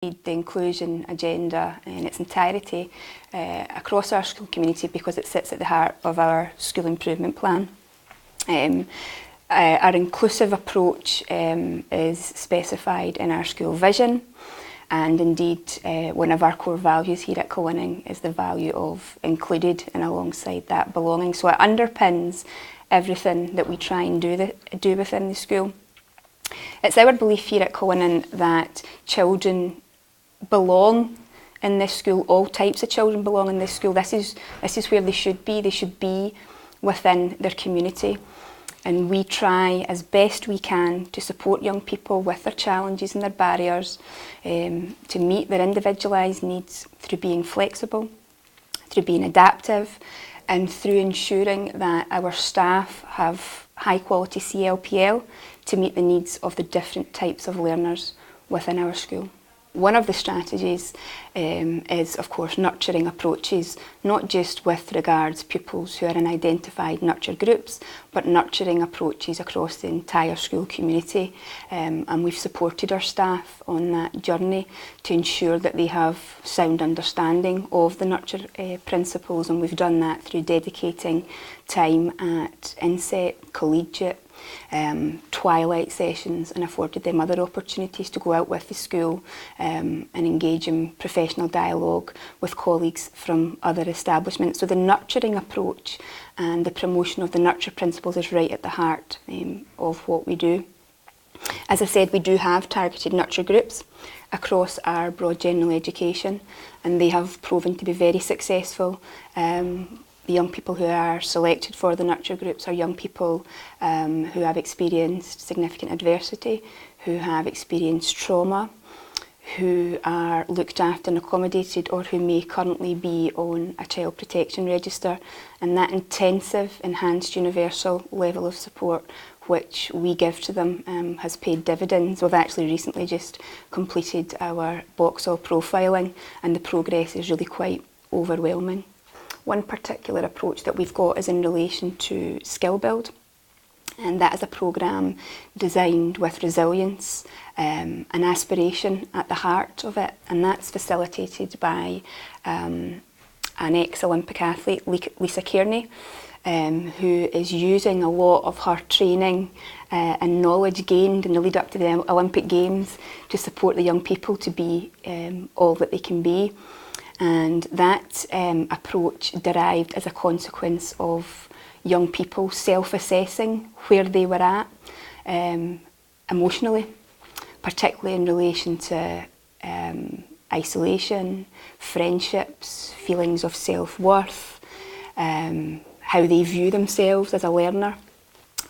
The inclusion agenda in its entirety across our school community because it sits at the heart of our school improvement plan. Our inclusive approach is specified in our school vision, and indeed one of our core values here at Kilwinning is the value of included, and alongside that belonging. So it underpins everything that we try and do within the school. It's our belief here at Kilwinning that children belong in this school. All types of children belong in this school. This is where they should be. They should be within their community, and we try as best we can to support young people with their challenges and their barriers, to meet their individualised needs through being flexible, through being adaptive, and through ensuring that our staff have high quality CLPL to meet the needs of the different types of learners within our school. One of the strategies is, of course, nurturing approaches, not just with regards pupils who are in identified nurture groups, but nurturing approaches across the entire school community. And we've supported our staff on that journey to ensure that they have sound understanding of the nurture principles, and we've done that through dedicating time at inset, collegiate, twilight sessions, and afforded them other opportunities to go out with the school and engage in professional dialogue with colleagues from other establishments. So the nurturing approach and the promotion of the nurture principles is right at the heart of what we do. As I said, we do have targeted nurture groups across our broad general education, and they have proven to be very successful. The young people who are selected for the nurture groups are young people who have experienced significant adversity, who have experienced trauma, who are looked after and accommodated, or who may currently be on a child protection register. And that intensive, enhanced, universal level of support which we give to them has paid dividends. We've actually recently just completed our Boxall profiling, and the progress is really quite overwhelming. One particular approach that we've got is in relation to Skill Build, and that is a programme designed with resilience and aspiration at the heart of it, and that's facilitated by an ex-Olympic athlete, Lisa Kearney, who is using a lot of her training and knowledge gained in the lead up to the Olympic Games to support the young people to be all that they can be. And that approach derived as a consequence of young people self-assessing where they were at emotionally, particularly in relation to isolation, friendships, feelings of self-worth, how they view themselves as a learner.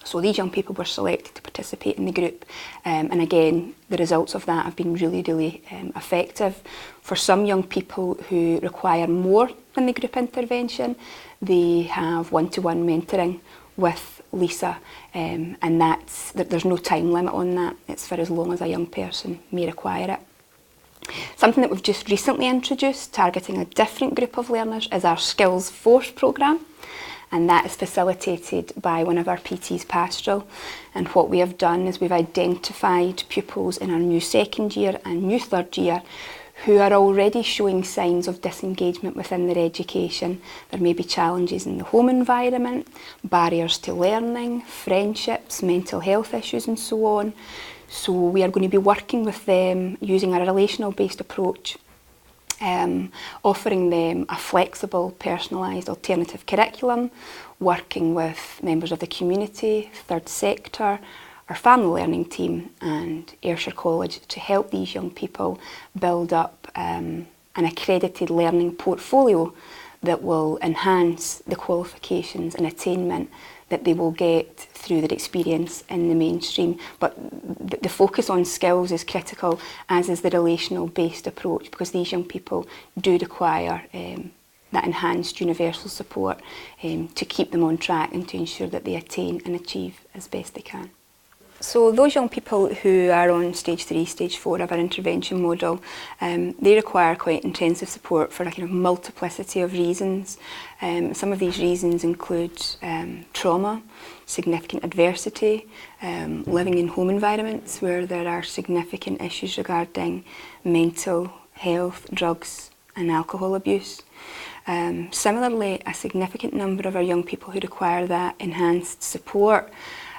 So these young people were selected to participate in the group, and again, the results of that have been really effective. For some young people who require more than the group intervention, they have one-to-one mentoring with Lisa, and there's no time limit on that. It's for as long as a young person may require it. Something that we've just recently introduced, targeting a different group of learners, is our Skills Force programme. And that is facilitated by one of our PTs, Pastoral. And what we have done is we've identified pupils in our new second year and new third year who are already showing signs of disengagement within their education. There may be challenges in the home environment, barriers to learning, friendships, mental health issues and so on. So we are going to be working with them using a relational based approach, offering them a flexible, personalised alternative curriculum, working with members of the community, third sector, our family learning team and Ayrshire College to help these young people build up an accredited learning portfolio that will enhance the qualifications and attainment that they will get through their experience in the mainstream. But the focus on skills is critical, as is the relational based approach, because these young people do require that enhanced universal support to keep them on track and to ensure that they attain and achieve as best they can. So those young people who are on stage 3, stage 4 of our intervention model, they require quite intensive support for a kind of multiplicity of reasons. Some of these reasons include trauma, significant adversity, living in home environments where there are significant issues regarding mental health, drugs and alcohol abuse. Similarly, a significant number of our young people who require that enhanced support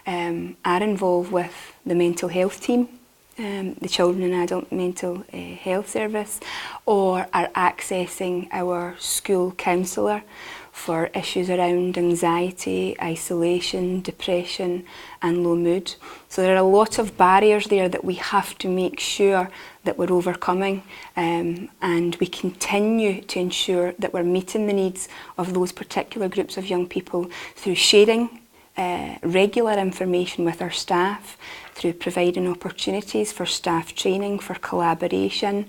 are involved with the mental health team, the Children and Adult Mental Health Service, or are accessing our school counsellor for issues around anxiety, isolation, depression and low mood. So there are a lot of barriers there that we have to make sure that we're overcoming, and we continue to ensure that we're meeting the needs of those particular groups of young people through sharing regular information with our staff, through providing opportunities for staff training, for collaboration,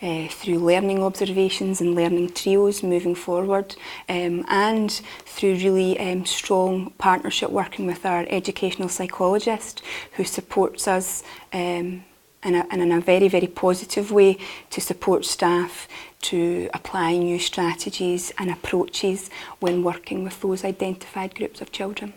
through learning observations and learning trios moving forward, and through really strong partnership working with our educational psychologist who supports us in a very, very positive way to support staff to apply new strategies and approaches when working with those identified groups of children.